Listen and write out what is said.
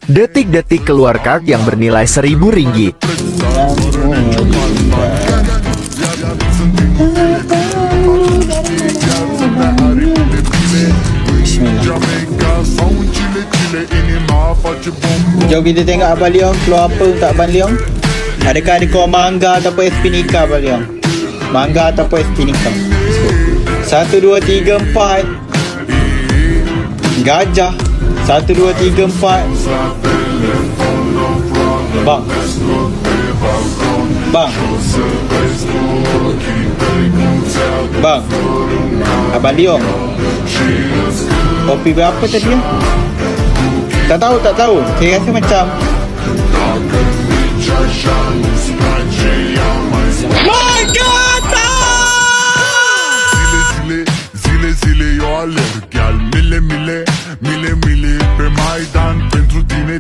Detik-detik keluar card yang bernilai RM1.000. Jom kita tengok Abang Leong keluar apa untuk Abang Leong. Adakah ada keluar mangga ataupun SP nikah Abang Leong? Mangga ataupun SP nikah. 1, 2, 3, 4. Gajah. 1, 2, 3, 4. Bang. Bang. Bang. Abang Leong. Kopi berapa tadi ya? Tak tahu. Saya rasa macam Zile eu alerg, chiar mile pe Maidan pentru tine